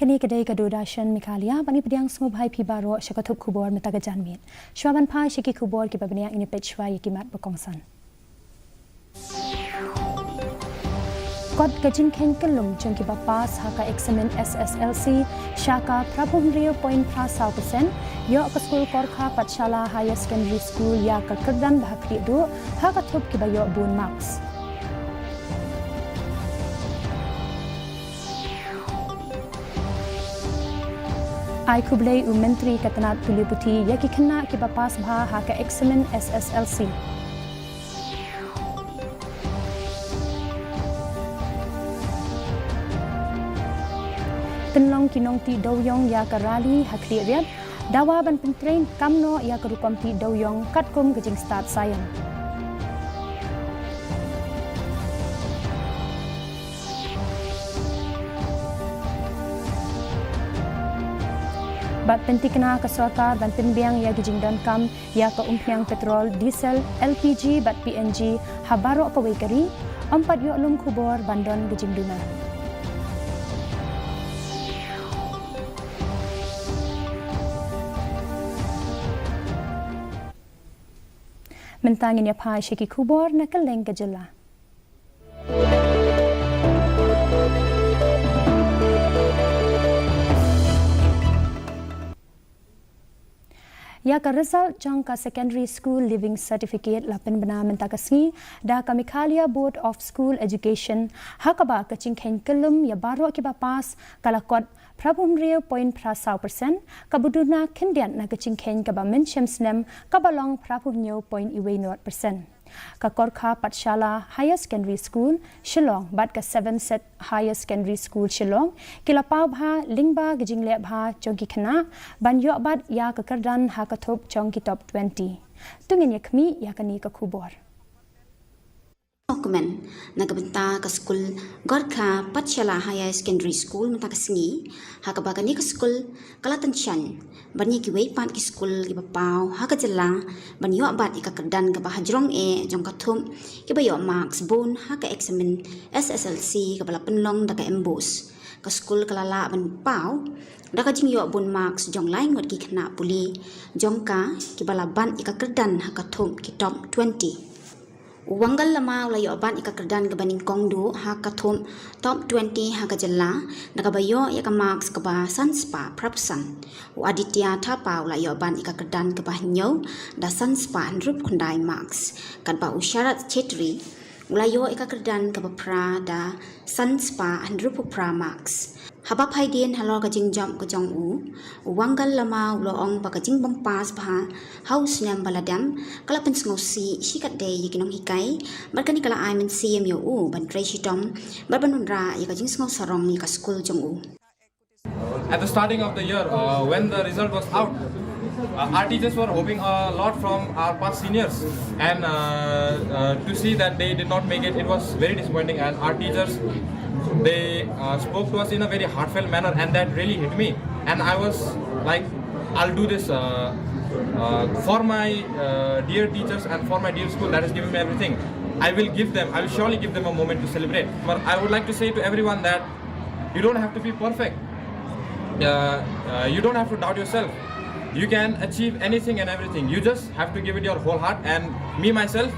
Kini kedai kadudashan Meghalaya bani pediang semua bhai pibaro syakatup kubor metagajanmin. Syuaban pai syaki kubor ki babniak ini pechwa yakimat berkongsan. Kod kajin keng kelum jengki bapas haka eksamen SSLC syaka prabhum rio point prasau persen yok ke skul korka Patshala Higher Secondary School ya ke kerdan bahakri du haka tup ki bayok bun marks. Ai kublai Menteri Ketenat Tuli Putih yaki kena ki bapas bha haka eksamen SSLC. Tenlong kinong ti dowyong ya ke rali hakri riat dawa ban pentrain kamno ya ke rupam ti dowyong katkum kejing start sayan. Bat pentikna ke sarkar dan penbiang ya gijing dan kam ya ke umpiang petrol, diesel, LPG bat PNG habaro ke wekeri empat yok lum kubor bandon gijing duna. Mentangin ya pai syaki kubor na keleng ke jela. Ya ka result jangka secondary school living certificate lapen benar mentakasngi da ka Meghalaya Board of School Education hakaba ka cingkeng kelum ya baro ki bapas kalakot prabhum rio point prasau persen kabuduna kendian na ka cingkeng ka ba menchem snem kabalong prabhum nyo point iwe not persen. Ka korka Patshala Higher Secondary School Shillong bat ka 7 set Higher Secondary School Shillong kilapau bha lingba gijing le bha chongki khana ban yok bat ya ka kerdan ha ka thop chongki top 20 tungin yakmi ya kani ka khubor dokumen nagbenta ka school Gorkha Patshala Higher Secondary School mentakasngi haka bagani ka school kalatan chan bani ki wei pat ki school ki bapau haka jela ban yo bat ka kerdan ka bahajrong e jong ka thum ki ba yo marks bon haka examen SSLC ka bala penlong da ka embus ka school kalala ban pau da ka jing yo bon marks jong lai ngot ki khna puli jong ka ki bala ban ka kerdan haka thum ki top 20 Wanggal lama ulayo ban ika kerdan ke baning kongdu ha kathum top 20 ha kajalla nakabayo ya ka marks ke ba sanspa prapsan u aditya thapa ulayo ban ika kerdan ke bah nyo da sanspa rup khundai marks kan ba usyarat chetri ulayo ika kerdan ke ba pra da sanspa rup pra marks haba phaidien halor ka jingjam ka jong u wanggal lama uloong ba ka jing bampas bha house nam baladam kala pen ngosi sikat de yikinong hikai barkani kala ai men cm yo u ban trai shitom barbanun ra ya ka jing ngos sarong ni ka school jong u. At the starting of the year when the result was out our teachers were hoping a lot from our past seniors and to see that they did not make it was very disappointing and our teachers they spoke to us in a very heartfelt manner and that really hit me and I was like I'll do this for my dear teachers and for my dear school that has given me everything. I will surely give them a moment to celebrate. But I would like to say to everyone that you don't have to be perfect. You don't have to doubt yourself. You can achieve anything and everything. You just have to give it your whole heart and me myself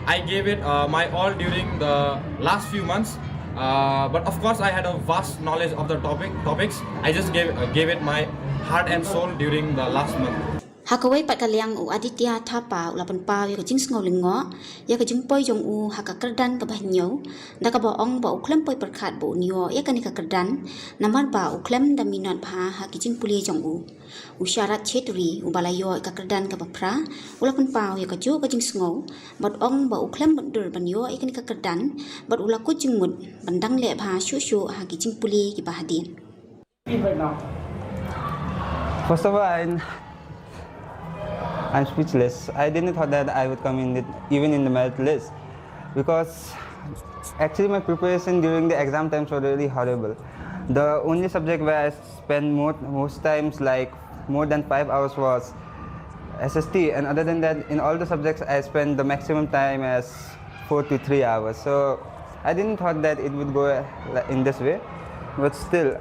I gave it my all during the last few months. But of course I had a vast knowledge of the topics. I just gave it my heart and soul during the last month. Hakawai pat kaliang u aditya thapa ulapan pa ya jing sngo lingo ya ka jing poi jong u haka kerdan ka bahnyo da ka ba ong ba u klem poi perkhat bo nyo ya ka ni ka kerdan namar ba u klem da minat bha ha ki jing puli jong u syarat chetri u balayo ka kerdan ka bapra ulapan pa ya ka jo ka jing sngo bat ong ba u klem bandur banyo ya ka ni ka kerdan bat ula ku jing mut bandang le bha shu shu ha ki jing puli ki bahadin. First of all, I'm speechless. I didn't thought that I would come in even in the merit list because actually my preparation during the exam times were really horrible. The only subject where I spent most times like more than 5 hours was SST, and other than that in all the subjects I spent the maximum time as 4 to 3 hours. So I didn't thought that it would go in this way, but still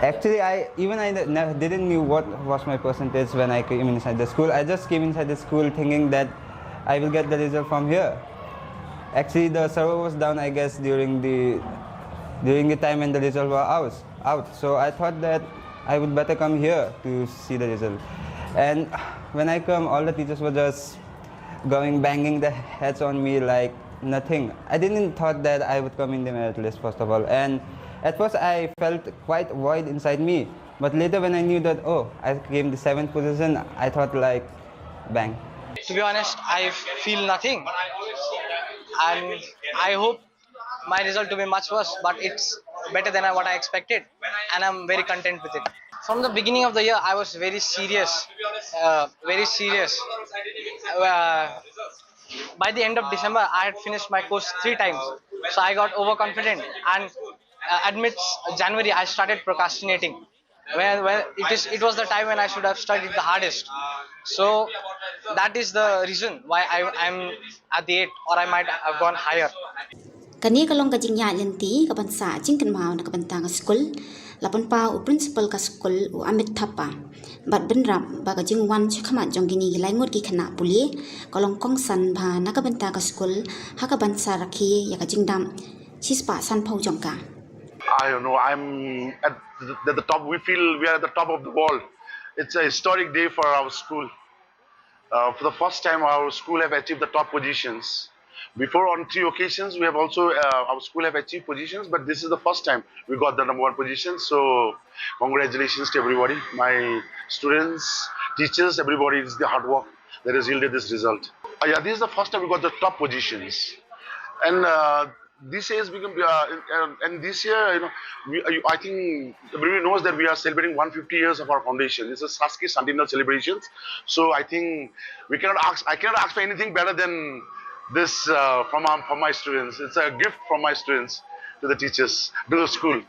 Actually, I didn't knew what was my percentage when I came inside the school. I just came inside the school thinking that I will get the result from here. Actually, the server was down, I guess, during the time when the result was out. So I thought that I would better come here to see the result. And when I come, all the teachers were just banging their heads on me like nothing. I didn't thought that I would come in the merit list, first of all. And at first I felt quite void inside me. But later when I knew that, oh, I came the 7th position, I thought like, bang. To be honest, I feel nothing. And I hope my result to be much worse, but it's better than what I expected. And I'm very content with it. From the beginning of the year, I was very serious. Very serious. By the end of December, I had finished my course 3 times. So I got overconfident, and amidst January, I started procrastinating. When it was the time when I should have studied the hardest. So that is the reason why I'm at the 8, or I might have gone higher. Kani kalong ka jingya lenti ka bansa jing kan mau na ka bantang school lapon pa u principal ka school u amit thapa bat benram ba ka jing wan chakama jongini gilai ngot ki khana puli kalong kong san bha na ka banta ka school ha ka bansa rakhi ya ka jingdam chispa san phau jongka. I don't know, I'm at the top. We feel we are at the top of the world. It's a historic day for our school. For the first time, our school have achieved the top positions. Before, on 3 occasions, we have also our school have achieved positions, but this is the first time we got the #1 position. So, congratulations to everybody, my students, teachers, everybody. It's the hard work that has yielded this result. Yeah, this is the first time we got the top positions, and this year has become, and this year, I think everybody knows that we are celebrating 150 years of our foundation. This is Khasi centennial celebrations. So I think I cannot ask for anything better than this from my students. It's a gift from my students to the teachers, to the school.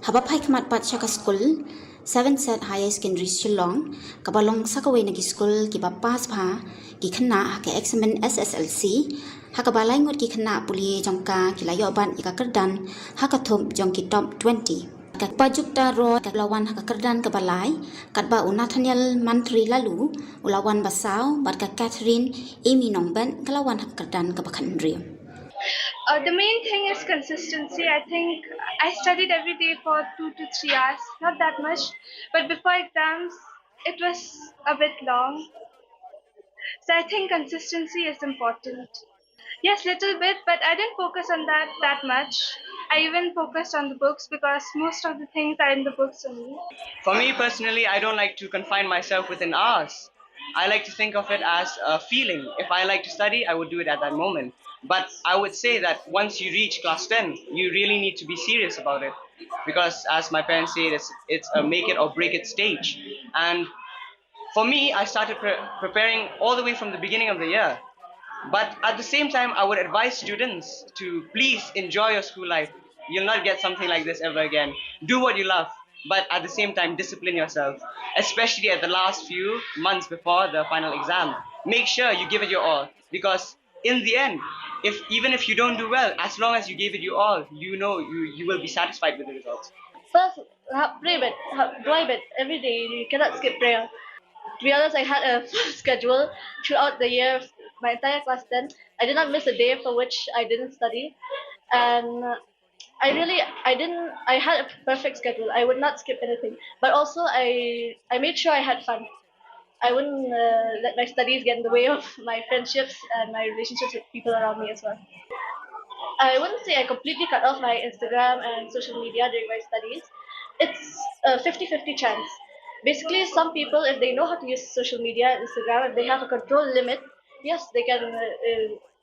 Habapai kmat pat chaka school 7 set higher secondary Shillong kabalong sakaway nagi school ki ba pass pha ki khana ka examen SSLC hakabalai ngot ki khana puli jongka ki layo ban ika kerdan hakathum jong ki top 20 ka pajukta ro ka lawan hakakerdan kabalai katba unathanial mantri lalu ulawan basau bat ka Catherine Amy Nongben kalawan hakakerdan ka bakhandri. The main thing is consistency. I think I studied every day for 2 to 3 hours, not that much, but before exams, it was a bit long. So I think consistency is important. Yes, little bit, but I didn't focus on that much. I even focused on the books because most of the things are in the books only. For me personally, I don't like to confine myself within hours. I like to think of it as a feeling. If I like to study, I would do it at that moment. But I would say that once you reach class 10, you really need to be serious about it. Because as my parents say, it's a make it or break it stage. And for me, I started preparing all the way from the beginning of the year. But at the same time, I would advise students to please enjoy your school life. You'll not get something like this ever again. Do what you love, but at the same time, discipline yourself, especially at the last few months before the final exam. Make sure you give it your all, because in the end, even if you don't do well, as long as you gave it your all, you will be satisfied with the results. First, pray bit, dua bit every day. You cannot skip prayer. To be honest, I had a full schedule throughout the year, my entire class 10. I did not miss a day for which I didn't study, and I had a perfect schedule. I would not skip anything, but also I made sure I had fun. I wouldn't let my studies get in the way of my friendships and my relationships with people around me as well. I wouldn't say I completely cut off my Instagram and social media during my studies. It's a 50-50 chance. Basically, some people, if they know how to use social media and Instagram, if they have a control limit, yes, they can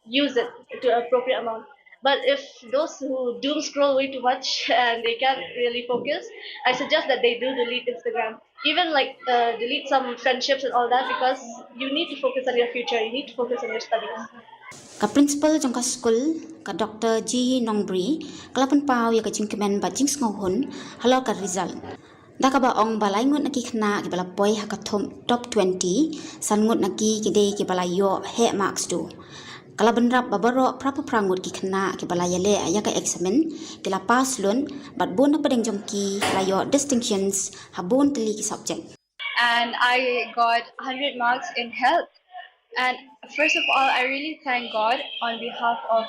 use it to an appropriate amount. But if those who doom scroll way too much and they can't really focus, I suggest that they do delete Instagram. Even delete some friendships and all that, because you need to focus on your future. You need to focus on your studies. Ka principal jong ka school ka Dr. G Nongbri kalapan pau ya ka jingkemen ba jing sngohun halo ka result. Da ka ba ong balai ngut naki khna ki bala poi ha ka thom top 20 san ngut naki ki de ki bala yo he marks tu. Kala benrap babaro prapa prangut ki kena ki balaya le ayaka examen kila pass lun but bon na padeng jongki layo distinctions habon teli ki subject. And I got 100 marks in health. And first of all, I really thank God on behalf of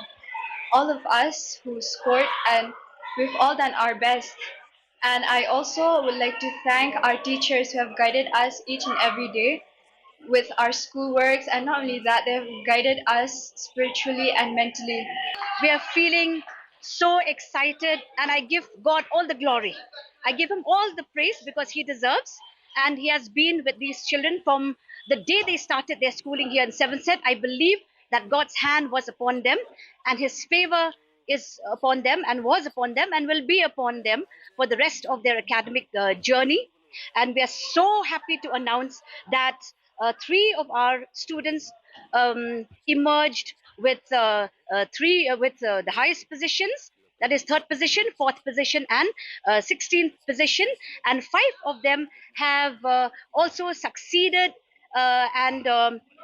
all of us who scored, and we've all done our best. And I also would like to thank our teachers who have guided us each and every day with our schoolworks, and not only that, they have guided us spiritually and mentally. We are feeling so excited, and I give God all the glory. I give him all the praise because he deserves, and he has been with these children from the day they started their schooling here in Seventh Set. I believe that God's hand was upon them, and his favor is upon them and was upon them and will be upon them for the rest of their academic journey. And we are so happy to announce that three of our students emerged with the highest positions, that is third position, fourth position, and 16th position, and five of them have also succeeded and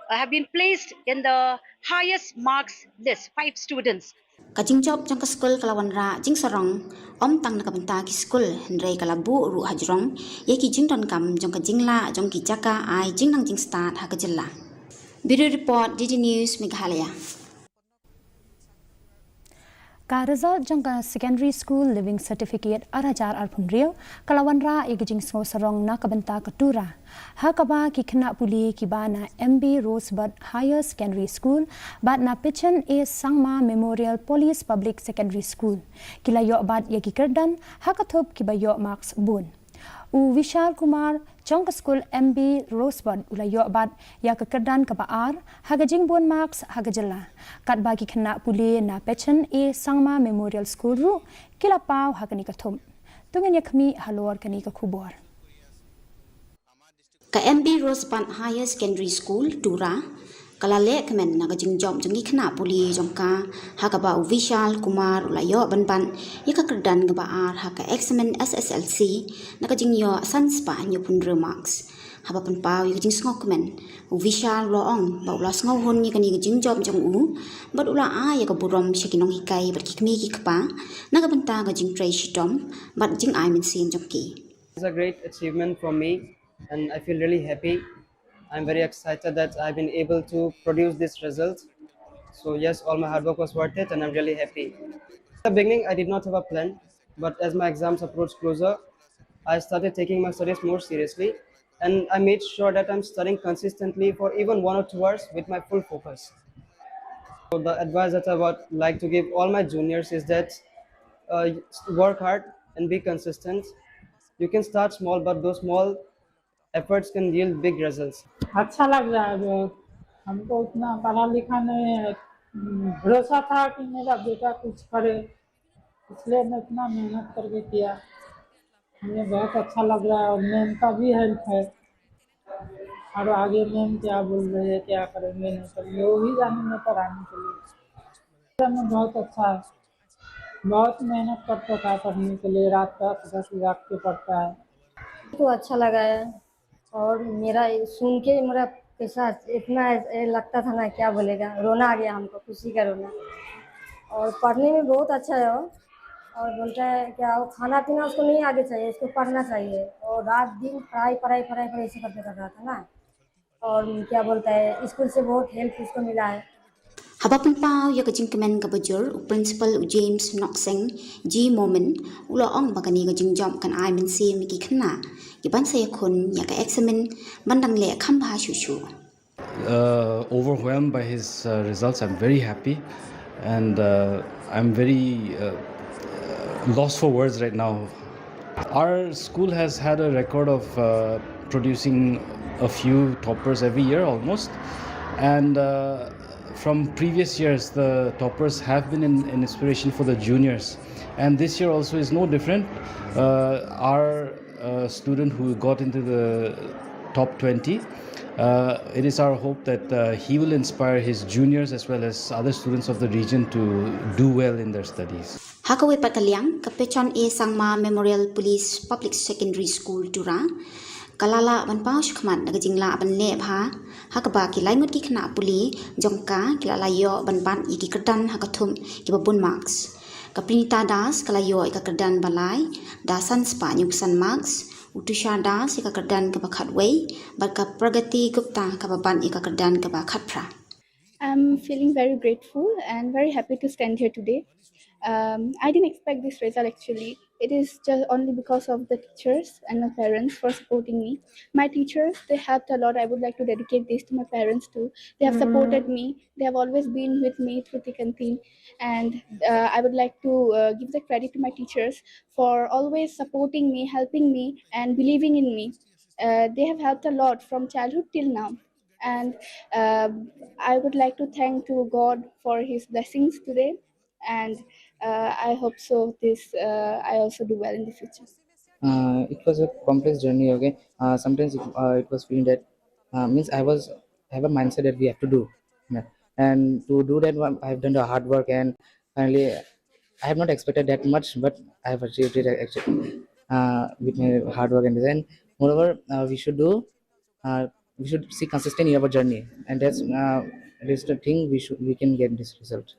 have been placed in the highest marks list, 5 students. Kajing job jang ka school kalawan ra jing sarong om tang nakabenta ki school hendrai kalabu ru hajrong ye ki jing don kam jang ka jing la jang ki jaka ai jing nang jing start ha ka jilla. Bureau report DD News Meghalaya. Ka result jangka secondary school living certificate arajar alpunrio kalawan ra igijing so sarong na kabenta ka Tura ha kaba ki khna puli ki bana MB Rosebud Higher Secondary School bat na Pichen A Sangma Memorial Police Public Secondary School kila yo bat ya ki kerdan ha kathop ki bayo marks bun u Vishal Kumar Chong School MB Rosebud ulayo bat ya kekerdan kebaar hagajing bon marks hagajela kat bagi kena puli na Pechen A Sangma Memorial School ru kila pau hagani kathum tungan yakmi halor kani ka khubor ka MB Rosebud Higher Secondary School Tura kala le kemen nagajing job jangi kena puli jongka hakaba u Vishal Kumar ulayo ban ya kekerdan kebaar haka examen SSLC nagajing yo sanspa nyu pun remarks haba pun pau yagajing ngok kemen u Vishal loong ba ulas ngau hon ni kani gajing job jong u bad ula a ya ka burom shakinong hikai ber kikmi ki kpa nagabenta gajing tray shitom bad jing I min sin jongki. It's a great achievement for me, and I feel really happy. I'm very excited that I've been able to produce this result. So yes, all my hard work was worth it, and I'm really happy. At the beginning, I did not have a plan, but as my exams approached closer, I started taking my studies more seriously, and I made sure that I'm studying consistently for even 1 or 2 hours with my full focus. So the advice that I would like to give all my juniors is that work hard and be consistent. You can start small, but those small efforts can yield big results. अच्छा लग रहा है बहुत हमको उतना पढ़ा लिखा नहीं है भरोसा था कि मेरा बेटा कुछ करे इसलिए मैं इतना मेहनत करके किया हमें बहुत अच्छा लग रहा है और मैम का भी हेल्प है और आगे मैम क्या बोल रहे हैं क्या करेंगे नहीं करेंगे वो भी जानेंगे पढ़ाने के लिए हमें बहुत अच्छा है बहुत मेहनत करता था पढ़ने के लिए रात रात के पढ़ता है तो अच्छा लगा है और मेरा सुन के मेरा कैसा इतना लगता था ना क्या बोलेगा रोना आ गया हमको खुशी का रोना और पढ़ने में बहुत अच्छा है और बोलता है क्या वो खाना पीना उसको नहीं आगे चाहिए उसको पढ़ना चाहिए और रात दिन पढ़ाई ऐसे करते कर रहा था ना और क्या बोलता है स्कूल से बहुत हेल्प उसको मिला है Habapun pau ya kajing kemen ka bajur principal James Noxeng G moment ulo ong bagani kajing job kan I min si miki khna ki ban saya khun ya ka examen bandang le kham bha shu overwhelmed by his results. I'm very happy and I'm very lost for words right now. Our school has had a record of producing a few toppers every year almost, and from previous years the toppers have been an inspiration for the juniors, and this year also is no different. Our student who got into the top 20, it is our hope that he will inspire his juniors as well as other students of the region to do well in their studies. Hakawe Patalyang ka Pechen A Sangma Memorial Police Public Secondary School Tura kalala ban pau shkmat na jingla ban le bha hakaba ki laingut ki khna puli jongka kilala yo ban ban iki kerdan hakathum ki babun marks kaprinita das kala yo ka kerdan balai dasan spa nyuksan marks utusha das ka kerdan ka bakhatwei barka pragati gupta ka baban ka kerdan ka bakhatpra. I'm feeling very grateful and very happy to stand here today. I didn't expect this result actually. It is just only because of the teachers and my parents for supporting me. My teachers, they helped a lot. I would like to dedicate this to my parents too. They have supported me. They have always been with me through thick and thin. And I would like to give the credit to my teachers for always supporting me, helping me, and believing in me. They have helped a lot from childhood till now. And I would like to thank to God for His blessings today, and I hope so. I also do well in the future. It was a complex journey. Okay, sometimes it was feeling that means I was have a mindset that we have to do, yeah. And to do that I have done the hard work, and finally I have not expected that much, but I have achieved it actually with my hard work and design. Moreover, we should see consistent in our journey, and that's the thing we can get this result.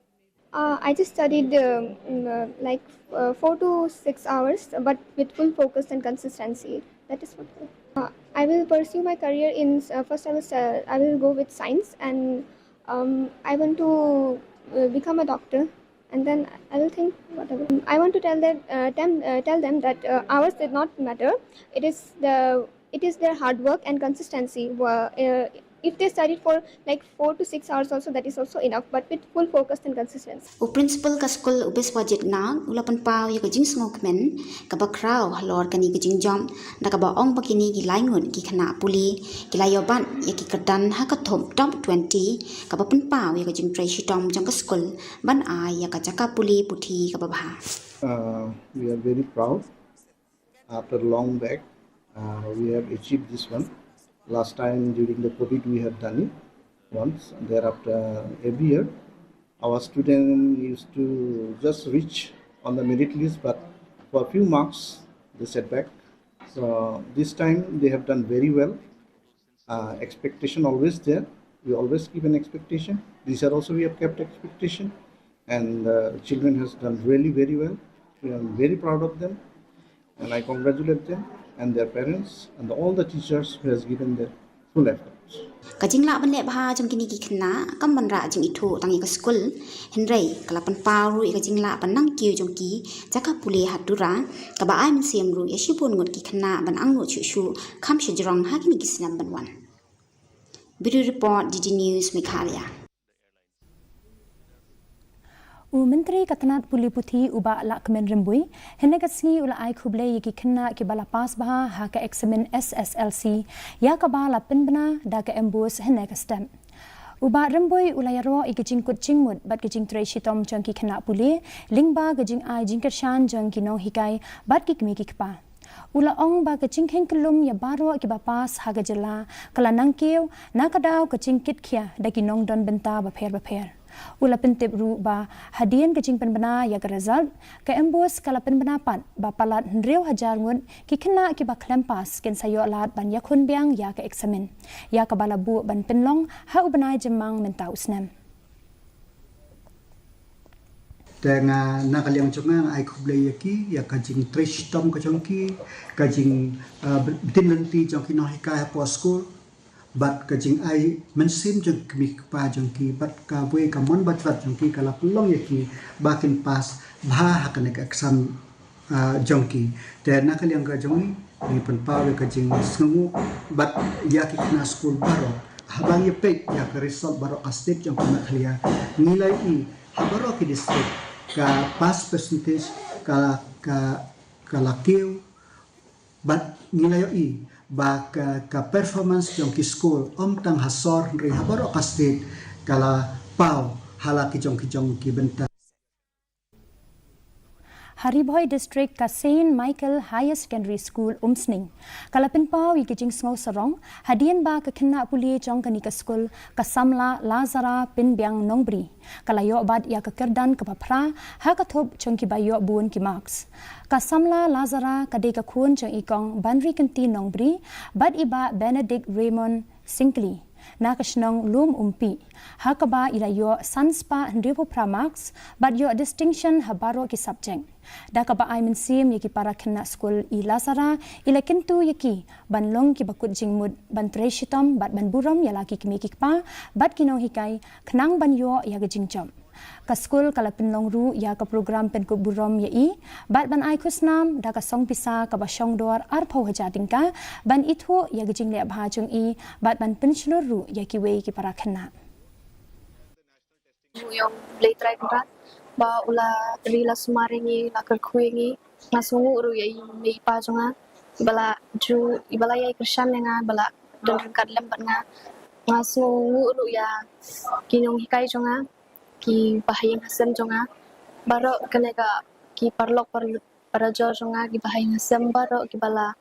I just studied like 4 to 6 hours, but with full focus and consistency. That is what I will pursue my career in. First, I will go with science, and I want to become a doctor, and then I will think whatever. I want to tell tell them that hours did not matter. It is their hard work and consistency. If they studied for like 4 to 6 hours also, that is also enough, but with full focus and consistency. U principal ka school ubes wajib na ulapan pau ya ka jing smok men ka ba kraw halor kani ka jing jom da ka ba ong bakini ki laingun ki khana puli ki layoban ya ki kerdan ha ka thom top 20 ka ba pan pau ya ka jing trai shitom jong ka school ban ai ya ka jaka puli puthi ka ba bha. We are very proud. After long back, we have achieved this one. Last time during the COVID we had done it once. Thereafter, every year our students used to just reach on the merit list, but for a few marks they set back. So this time they have done very well. Expectation always there. We always keep an expectation. This year also we have kept expectation, and children has done really very well. We are very proud of them, and I congratulate them and their parents and all the teachers who has given their full efforts. Kajing la ban le bha jong kini ki khna kam ban ra jing ithu tangi ka school henrei kala pan paru i kajing la ban nang ki jong ki jaka puli hatura ka ba ai min siam ru ya shipun ngot ki khna ban ang no chu shu kham shi jrong ha kini ki sinam ban wan. Bureau report DD News Meghalaya. Menteri Katanat Puli Puthi uba la kemen rembui hene kasni ula ai khuble yiki khenna ki bala pas bah ha ka examen SSLC ya ka bala penbna da ka embus hene ka stem uba rembui ula yaro iki jingkut jingmut bat ki jing trai shitom jang ki khenna puli lingba ga jing ai jing kershan jang ki no hikai bat ki kmi ki kpa ula ong ba ka jing kelum ya baro ki ba pas ha ga jela kala nangkeu na ka daw ka jing kit khia da ki nong don benta ba pher ula pentip ru ba hadian ke jing penbana ya ke result ke embos kala penbana pat ba palat 1,000 ngun ki khna ki ba klempas ken sayo lat ban ya khun biang ya ke examen ya ka bala bu ban penlong ha ubanai jemang mentau snem tenga nakaliang chonga ai khuble yaki ya ka jing trish tom ka chongki ka jing bitin nanti chongki no hika po school bat ka jing ai mensim jong kmi pa jong ki bat ka we ka mon bat jong ki kala pulong yaki bakin pas bha hakane ka exam jong ki te nakaliang ka jong ni pen pa we ka jing sngu bat yaki na school baro habang ye pe ya ka result baro ka state jong ka nakhalia nilai i habaro ki district ka pass percentage ka lakeu bat nilai i ba ka performance jong ki school tang hasor ri habaro ka state kala pau hala ki jong ki benta Haribhoi District ka Saint Michael Higher Secondary School Umsning. Kalapin pau ikijing sngau sarong hadian ba ka kena puli jong kani ka school ka Samla Lazara Pinbyang Nongbri. Kalayo bad ya ka kerdan ka papra ha ka thop jong ki bayo bun ki marks. Ka Samla Lazara ka de ka khun jong ikong Banri Kanti Nongbri bad iba Benedict Raymond Sinkley. Nakasnong lum umpi. Hakaba ilayo sanspa henripo pramax, but yo distinction habaro ki subject. Dakaba ay mensim yaki para kena school i Lazara, ila kentu yaki banlong ki bakut jingmud ban treshitom bat ban buram yalaki kimikik pa, bat kinong hikay kenang banyo yaga jingjom. Ka school kala pinlong ru ya ka program pen ku buram ya i bat ban ai khusnam da ka song pisa ka ba shong dor ar phau haja tingka ban ithu ya gijing le bha chung i bat ban penslur ru ya ki we ki para khana yung play try ko ba ula rila sumaringi la kerkuingi ngasungu ru ya me pa jonga bala ju ibala ya krishan nga bala don kat lembat nga ngasungu ru ya kinong hikai jonga ki bahayang hasem jonga baro kanega ki parlok parajo jonga ki bahayang hasem baro ki bala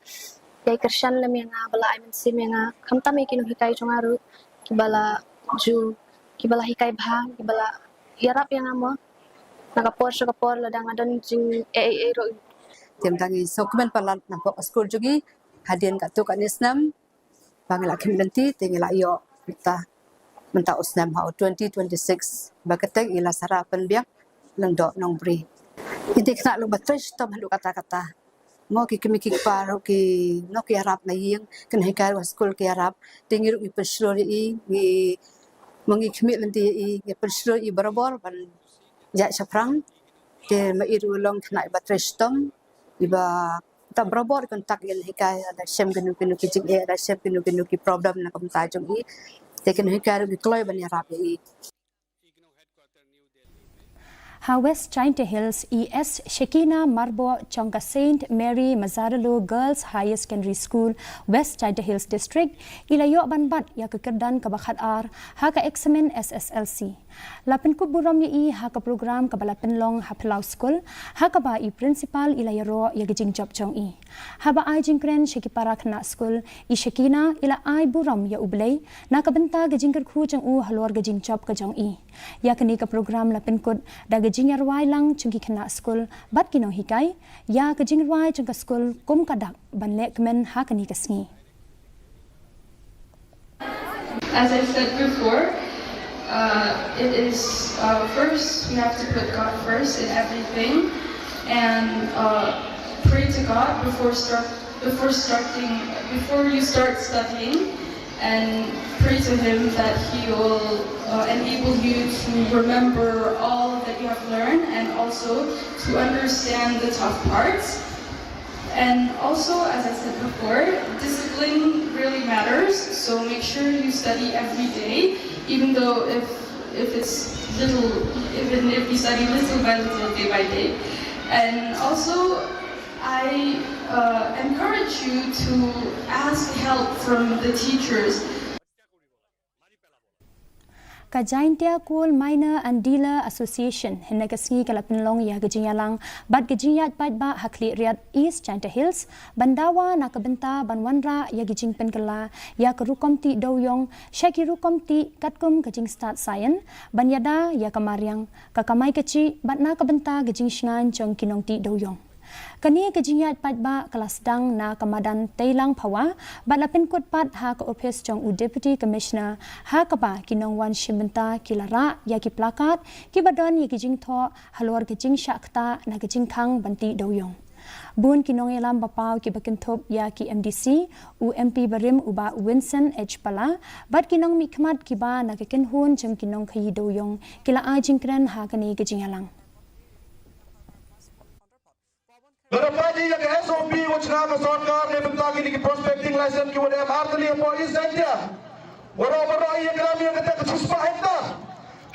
yai kershan lem yang bala aimen sim yang kamtam ki no hikai jonga ru ki bala ju ki bala hikai bha ki bala yarap yang amo nakapor ladang adan jing ro tiam tangi dokumen palat nampak skor jogi hadian kat tu kat nisnam bangla kimlanti tinggal ayo kita menta usnam hau 2026 bakateng ila sarapan biak lengdok nongbri ini kena lu batres tom lu kata-kata mo ki kimiki paro ki no ki arab na yeng kan hekar school ki arab tingiru ki persro i ni mongi kimi lanti i persro i barabor ban ja saprang te mairu long kena batres tom iba ta barabor kontak yel hekar ada sem genu ki jing ada sem genu ki problem na kam ta jong i taken hikaru ki kloy ban yarap i Ha West China Hills ES Shekina Marbo Chongka Saint Mary Mazaralo Girls Higher Secondary School West China Hills District ilayo banbat ya kekerdan kabakhat ar ha ka examen SSLC lapin ku buram yi ha ka program ka balapen long ha plau school ha ka ba i principal ilayaro ya gijing job chong i ha ba ai jingkren sheki parak na school i Shekina ila ai buram ya ublei na ka benta gijing khu chang u halor gijing job ka jong i ya kani ka program lapin kut da jingarwai lang chungki khana school bat kinong hikai ya ka jingarwai chungka school kum kadak banle kmen ha kani kasngi. As I said before, it is first we have to put God first in everything and pray to God before you start studying, and pray to Him that He will enable you to remember all that you have learned and also to understand the tough parts. And also, as I said before, discipline really matters, so make sure you study every day, even though if it's little, even if you study little by little, day by day. And also, I encourage you to ask help from the teachers. Ka Jaintia Coal Miner and Dealer Association henna kasngi kalapin long ya gejinyalang bat gejiyat pat ba hakli riat East China Hills bandawa nakabenta banwanra ya gejing penkala ya kerukomti doyong syaki rukomti katkum gejing start science banyada ya kamariang kakamai keci bat nakabenta gejing shngan chong kinongti doyong kani kejingyat pat ba kelas dang na kamadan tailang pawa balapin kut pat ha ka office jong u deputy commissioner ha ka ba kinong wan shimenta kilara ya ki plakat ki badon ya kijing tho halor kijing shakta na kijing khang banti doyong bun kinong elam bapau ki bakin thop ya ki MDC UMP barim uba Winston H pala bat kinong mikmat ki ba na kin hun jam kinong khayi doyong kila ajing kran ha kani kijing alang Berapadi yang SOP wacana masarkar ne benda kini ki prospecting license ki wada martali apa is saja. Wara yang kami yang kata kesuspa hektar.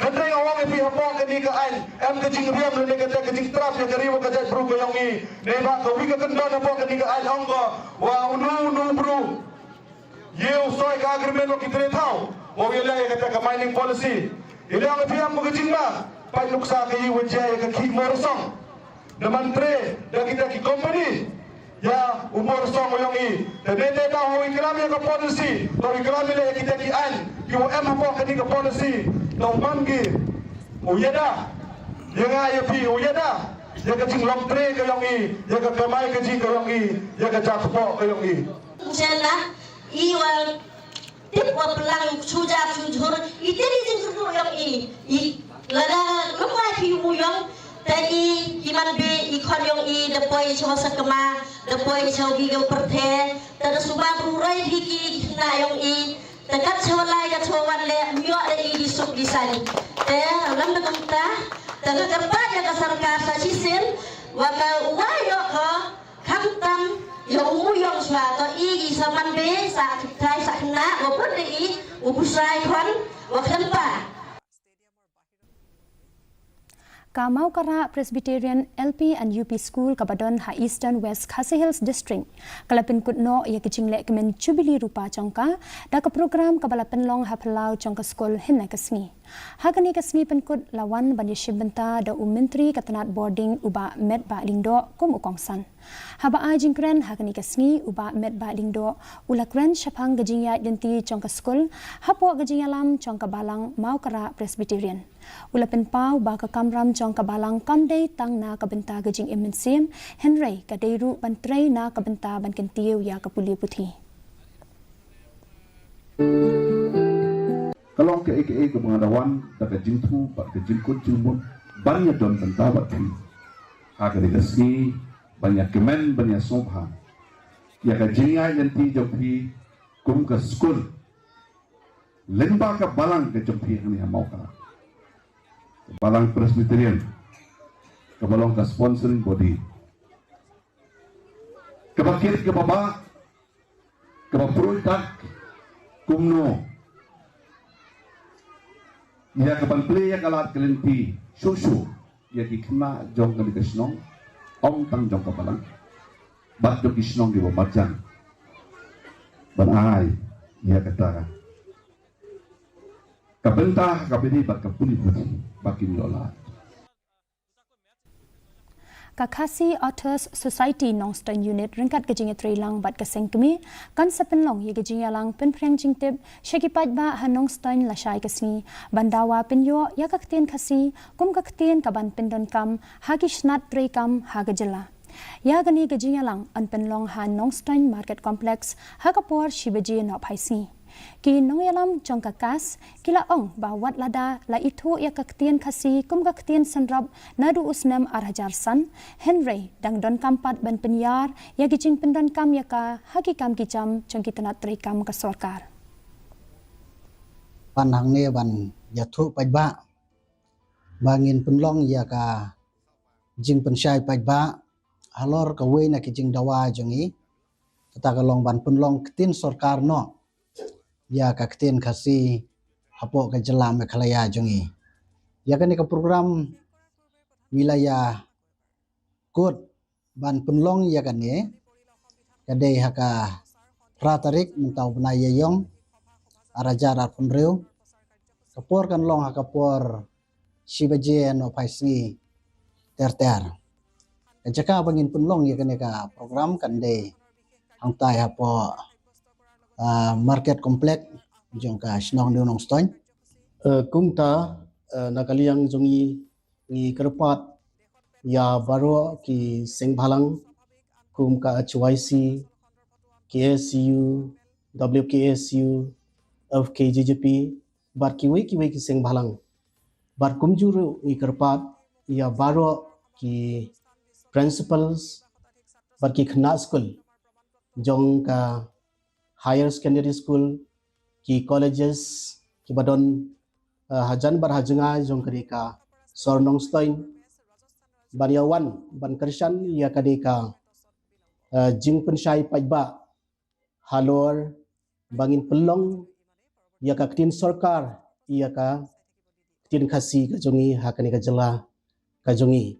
Hendreng awang epi hapong kini ke ain. Em kecing riam ne kata kecing trap yang kari wak kajat bru yang ni. Ne ba ka wi ka kendon hapong kini ke ain hongko. Wa unu bru. Yeu soi ka agreement wak kita tahu. Wa wilayah yang kata ke mining policy. Ini yang epi am kecing ba. Pai nuksa ke yu wajai ke ki morsong. the menteri dan kita ki company ya umur song yang i tebete dah hui kelami ke policy hui kelami le kita ki an ki em apa ke ke policy tong mangi uyeda yang ayo pi uyeda ya ke jing long tre ke yang i ya ke kemai ke jing ke yang i ya ke jakpo ke yang i jela iwal tip wa pelang suja sujur itini jing suju yang i lada lumai pi uyong tadi himan be ikon yang i depoi chaw sakama depoi chaw gi go perthe tada suba rurai hiki na yang i takat chaw lai ga chaw wan le myo de i di sok di sani te lam da kamta taga kerpa jaga sarkar sa sisin wa ka uwayo ha kamtam yang umuyong swa to i gi saman be sa thai sa na wa pun de i ubusai khon wa khampa Kamau Kara Presbyterian LP and UP School Kabadon Ha Eastern West Khasi Hills District kalapin kutno ya kecing kemen Jubilee rupa congka da ke program kabala penlong ha pelau congka skol hinna kesmi hagani kesmi penkut lawan ban yeshib benta da menteri katanat boarding uba met ba lingdo kum ukongsan haba ajing kren hagani kesmi uba met ba lingdo ulakren syapang gajingya denti congka skol hapo gajingya lam congka balang Mau Kara Presbyterian Ulapen pau ba ka kamram jong kabalang kamday tang na kabenta gajing imensim Henry kadeiru bantray na kabenta ban kentiyo ya kapuli puthi. Kalong ke eke pengadawan da gajing tu ba gajing kucing pun banyak don benta ba thi. Ha ka digasi banyak kemen banyak sobha. Ya gajing ya yanti jompi kum ka skul. Lemba ka balang ke jompi ni Mau Kara. Balang Presbyterian kebalong ke sponsoring body kebakit ke baba kebapurutak kumno ya kebanple ya kalat kelenti susu ya kikna jong ke dikesnong ong tang jong ke balang bat jong kisnong di babajan banai ya kata kabentah kabedi bat kapuli putih bakin dolar. Khasi Authors Society Nongstein Unit ringkat gajing lang bat kasengkemi kan sepenlong ye gajing lang penpreng jingtip syakipat ba Nongstein la syai kasni bandawa penyo ya kakten khasi kum kakten kaban pendon kam hagishnat trei kam hagajela ya gani gajing lang an penlong Nongstein Market Complex hakapor shibaji no phaisi ki nong yalam jong kakas kila ong bawat lada la itu ya kaktian khasi kum kaktian sanrab nadu usnam arhajar san Henry dang don kampat ban penyar ya gijing pendon kam ya ka haki kam kicam jong kitana tri kam ka sarkar panhang ne ban ya thu pajba bangin penlong ya ka jing pensyai pajba halor ka we na kijing dawa jongi tata kalong ban penlong ketin sarkar no ya kaktin khasi hapo ke jela MEGHALAYA jongi ya kan ke program wilayah kod ban penlong ya kan ne kadai haka pratarik mentau benaya yong arajar punreu kapor kan long haka por shibaje no paisi ter jaka bangin penlong ya kan ka program kan dei hangtai hapo market complex jong ka snong de Nongstein kumta nakaliang jongi ngi kerpat ya baro ki sengbhalang kum ka HYC KSU WKSU FKJJP bar kiwe ki sengbhalang bar kumjuru ngi kerpat ya baro ki principals bar ki khna school jong ka higher secondary school ki colleges ki badon hajan bar hajenga jong kerika Nongstein Banyawan ban Krishan ya kadika jing pensyai pajba halor bangin pelong ya ka ketin sarkar ya ka ketin khasi ka jongi hakani ka jela ka jongi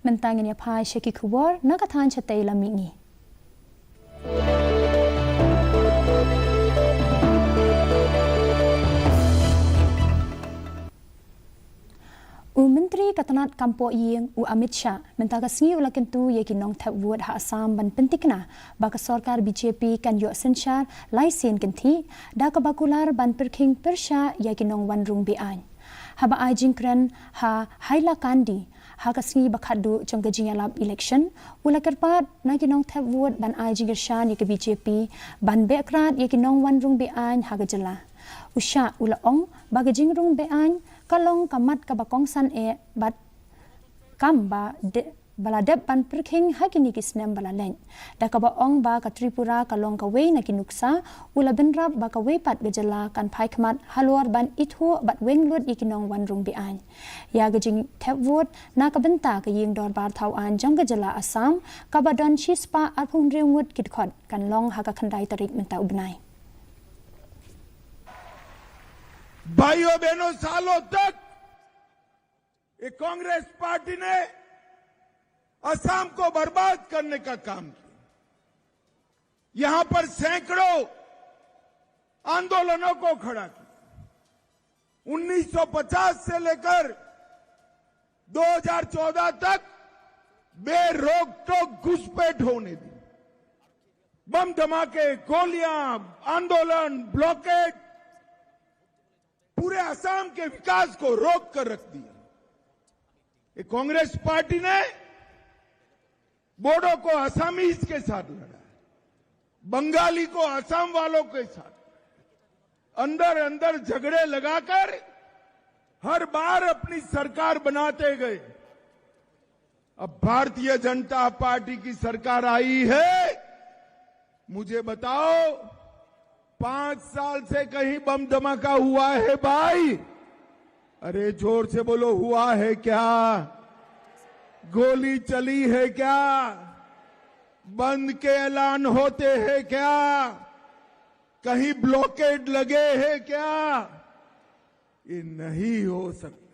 mentangin ya pai sheki kubor nakathan chatei lamingi Menteri Katanat Kampo Ying Amit Shah mentaka sengi ula kentu ye kinong thap word ha Assam ban pentikna baka sarkar BJP kan yo senchar laisin kenti da ka bakular ban perking persha ye kinong wanrung bian haba ajingkran ha haila kandi ha kasngi bakhadu chong lab election ula kerpat na kinong thap word ban ajingershan ye ke BJP ban bekrat ye kinong wanrung bian ha gajala usha ula ong baga jingrung bean kalong kamat kabakong san bat kam ba baladep ban perking hakini kisnem balalen da kabaong ba ka Tripura kalong kawe na kinuksa ula benrap ba kawe pat gejala kan phai khamat halwar ban ithu bat wenglut ikinong wanrung bian ya gejing thepwot na kabenta ka ying dor bar thau an jang gejala Assam kabadon chispa arphung rewut kitkhot kan long haka khandai tarik menta ubnai भाइयों बहनों सालों तक ये कांग्रेस पार्टी ने असम को बर्बाद करने का काम किया। यहां पर सैकड़ों आंदोलनों को खड़ा किया। 1950 से लेकर 2014 तक बेरोक टोक घुसपैठ होने दी। बम धमाके, गोलियां, आंदोलन, ब्लॉकेट पूरे असम के विकास को रोक कर रख दिया। ये कांग्रेस पार्टी ने बोडो को असमीज के साथ लड़ा, बंगाली को असम वालों के साथ, अंदर अंदर झगड़े लगाकर हर बार अपनी सरकार बनाते गए। अब भारतीय जनता पार्टी की सरकार आई है, मुझे बताओ 5 साल से कहीं बम धमाका हुआ है भाई? अरे जोर से बोलो, हुआ है क्या? गोली चली है क्या? बंद के ऐलान होते हैं क्या? कहीं ब्लॉकेड लगे हैं क्या? ये नहीं हो सकता।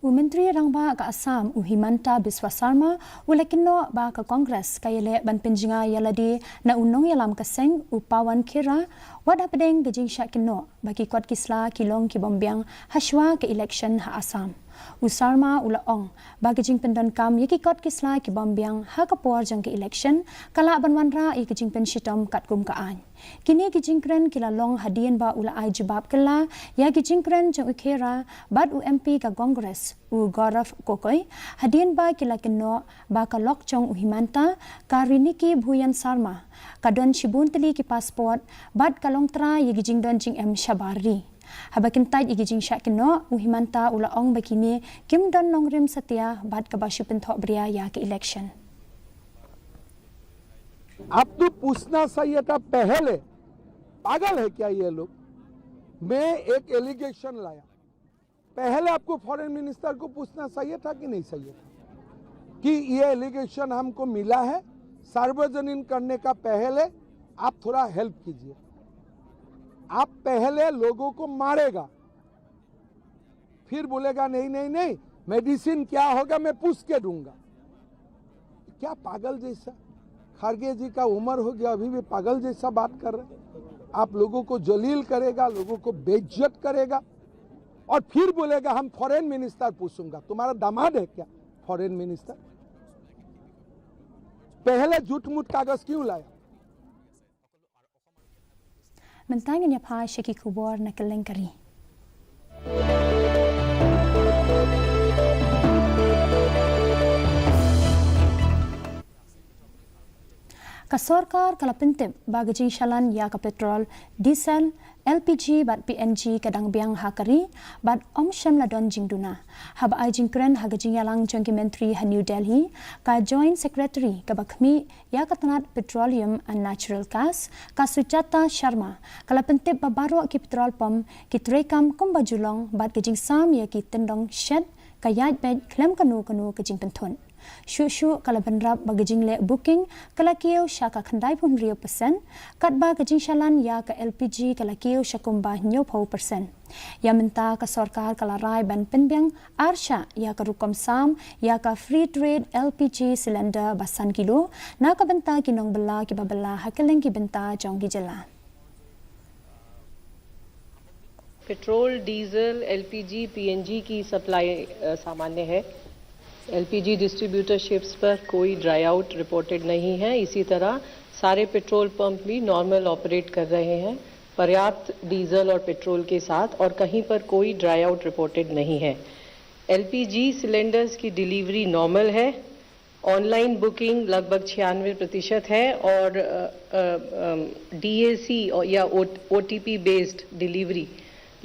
Menteri Rangba ka Assam Uhimanta Biswa Sarma ulekino ba ka Kongres kayele ban penjinga yaladi na unong yalam kaseng upawan kira wada pedeng gejing syakino bagi kwat kisla kilong kibombyang haswa ke election ha Assam. Usarma ulaong bagajing pendon kam yaki kot kisla kibombyang ha kapor jang ke election kala banwanra ikajing penshitom kat kum kaan. Kini gijingkren kila long hadien ba ula ai jawab kala ya gijingkren jang ukera bad UMP ka Congress u Gaurav Kokoi hadien ba kila keno ba ka lokchong Uhimanta ka Riniki Bhuyan Sarma ka don shibunteli ki passport bad kalong tra ya gijing don jing M Shabari. Habakin tay igijing syakino Uhimanta ula ong bakini kim don nongrim satya bad ka basyu penthok bria ya ke election. अब तो पूछना चाहिए था पहले, पागल है क्या ये लोग? मैं एक एलिगेशन लाया, पहले आपको फॉरेन मिनिस्टर को पूछना चाहिए था कि नहीं चाहिए था कि ये एलिगेशन हमको मिला है, सार्वजनिक करने का पहले आप थोड़ा हेल्प कीजिए। आप पहले लोगों को मारेगा, फिर बोलेगा नहीं नहीं नहीं मेडिसिन क्या होगा मैं पूछ के दूंगा। क्या पागल जैसा? खारगे जी का उम्र हो गया, अभी भी पागल जैसा बात कर रहे। आप लोगों को जलील करेगा, लोगों को बेइज्जत करेगा और फिर बोलेगा हम फॉरेन मिनिस्टर पूछूंगा। तुम्हारा दामाद है क्या फॉरेन मिनिस्टर? पहले झूठ मूठ कागज क्यों लाया? Mentangin ya pa Sheki Kubor na kelengkari. Ka sarkar kala pentip bagajing shalan ya ka petrol, diesel, LPG bat PNG kadang biang hakari bat omsham ladon jingduna. Haba ai jingkren hagajing yalang jongki menteri ha New Delhi ka joint secretary ka bakmi ya katanat Petroleum and Natural Gas ka Sujata Sharma kala pentip babaro ki petrol pump ki trekam komba julong bat gajing sam ya ki tendong shed ka yaj bed klem kanu gajing penthun. Shu kala benrap bagajing le booking kala kiyo syaka khandai pun rio persen kat ba gajing shalan ya ka LPG kala kiyo syakumba nyo pau persen ya menta ka sarkar kala rai ban penbyang arsha ya ka rukom sam ya ka free trade LPG cylinder basan kilo na ka benta kinong bela ki babela hakeleng ki benta jong ki jela. Petrol, diesel, LPG, PNG की सप्लाई सामान्य है। LPG distributorships पर कोई dry out reported नहीं है। इसी तरह सारे पेट्रोल पंप भी नॉर्मल ऑपरेट कर रहे हैं, पर्याप्त डीजल और पेट्रोल के साथ, और कहीं पर कोई ड्राई आउट रिपोर्टेड नहीं है। एलपीजी सिलेंडर्स की डिलीवरी नॉर्मल है। ऑनलाइन बुकिंग लगभग 96% है और डीएसी या ओटीपी बेस्ड डिलीवरी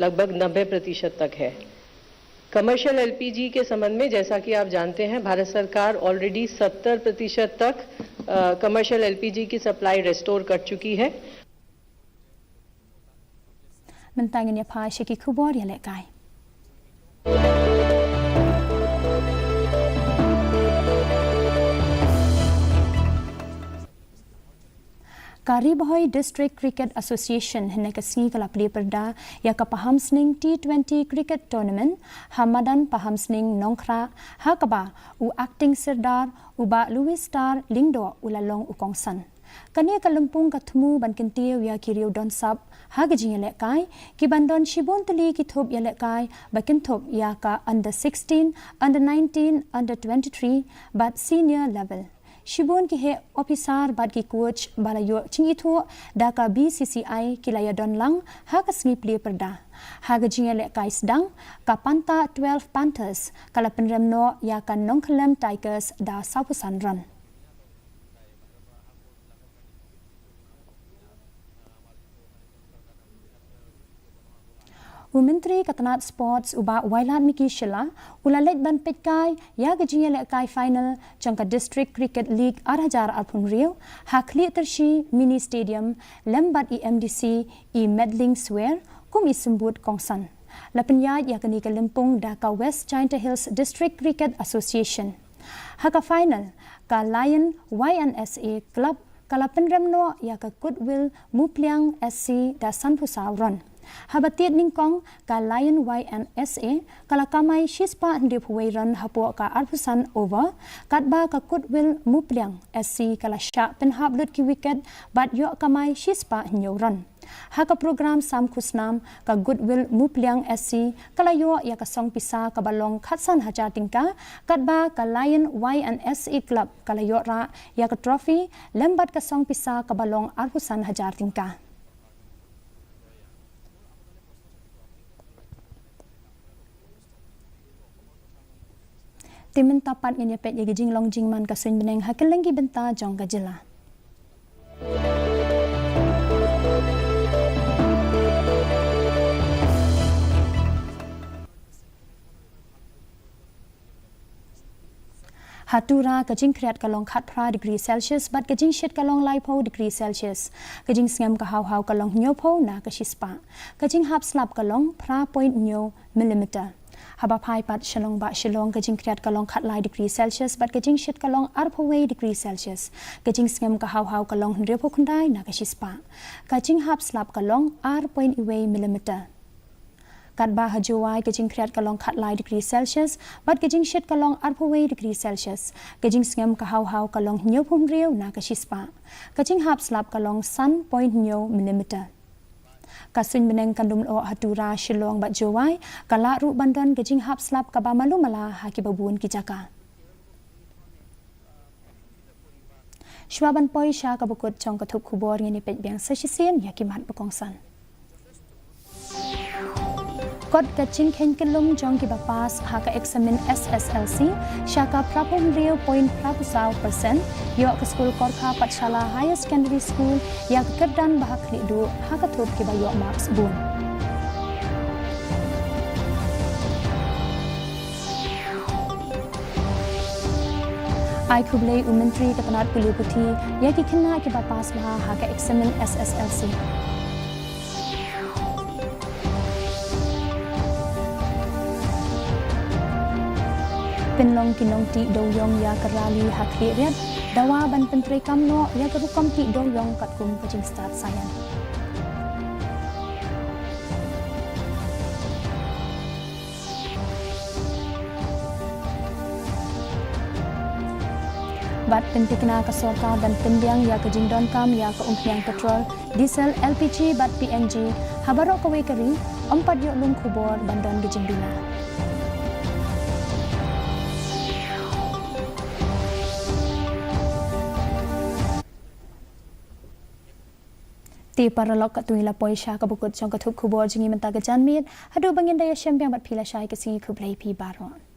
लगभग 90% तक है। कमर्शियल एलपीजी के संबंध में जैसा कि आप जानते हैं, भारत सरकार ऑलरेडी 70% तक कमर्शियल एलपीजी की सप्लाई रेस्टोर कर चुकी है। Mentangin ya pashe ki kubor ya lekai. Karibhoy District Cricket Association hene kasni kala play perda ya ka paham sning T20 cricket tournament Hamadan paham sning nongkra hakaba u acting sirdar uba Louis Star Lingdo ulalong ukongsan. Kania kalumpung katmu ban kentiu ya kiriu don sab hagajing ya lekai ki bandon shibon tuli ki thop ya lekai bakin thop ya ka under 16, under 19, under 23 but senior level. Shibun ki he officer bad ki coach balayo chingitu daka BCCI kilaya don lang haga sngi play perda haga jinga le kai sedang kapanta 12 Panthers kala penremno ya kan nongkelem Tigers da sapusan run. Menteri Katanat Sports uba Wailan Miki Shila ulalet ban petkai ya gajinya lekai final jangka District Cricket League Arhajar Alpun Rio hakli tershi mini stadium lembat EMDC i Medling Swear kum isembut kongsan. Lapenyat ya kini ke Lempung daka West China Hills District Cricket Association. Haka final ka Lion YNSA Club kalapen remno ya ka Goodwill Mupliang SC da Sanpusa Ron. Habatiat ningkong ka Lion YNSA kala kamay shispa ndip ran hapo ka arpusan over katba ka Goodwill Mupliang SC kala sya penhablut ki wicket bat yo kamay shispa nyoran. Haka program sam kusnam ka Goodwill Mupliang SC kala yo ya ka song pisa ka balong khatsan haja tingka katba ka Lion YNSA Club kala yo ra ya ka trophy lembat ka song pisa ka balong arpusan hajar tingka. Timen tapat nganya pet ya gijing long jing man kasun beneng hakil lenggi benta jong gajela. Tura kajing kreat kalong khat pra degree Celsius bat kajing shit kalong laipo degree Celsius. Kajing sngam ka hau kalong nyopo na kashispa. Kajing hap slap kalong pra point nyo millimeter. Haba pai pat shalong ba shalong kajing kreat kalong khat lai degree Celsius bat kajing shit kalong arpaway degree Celsius. Kajing sngam ka hau kalong nrepo kundai na kashispa. Kajing hap slap kalong r.iway millimeter. Katba hajuai kajing kreat kalong khat lai degree Celsius bat kajing shit kalong arpaway degree Celsius. Kajing sngam ka hau kalong nyopum reu na kashispa. Kajing hap slap kalong sun point nyo millimeter. Kasun beneng kandum o Tura Shillong bat jawai kala ru bandan kajing hap slap kaba malu mala haki babuan kijaka. Shwaban poi sha kabukut chong katup kubor ngani pet biang sashisien yakimat bakongsan. Kot kacing ken kelum jong ki bapas haka examen SSLC syaka prapum rio point prapusau persen yo ke skul korka patshala higher secondary school ya kedan bahak lidu haka tup ki bayo marks bun. Ai kublai Menteri Katanat Puli Puti ya ki kena ki bapas maha haka examen SSLC. Penlong kinong ti doyong ya kerali hakri riat dawa ban pentri kamno ya kerukam ti doyong kat kum kajing start sayan. Bat pentikna ka sorka dan pendiang ya kajing don kam ya ka umpiang petrol, diesel, LPG bat PNG habaro ka wekeri empat yok lung kubor bandan gejing bina. Ti paralog katui la poisha ka bukut jong ka thup khubor jingi menta ka janmit hadu bangin daya syambyang bat phila shai ka singi khublai phi baron.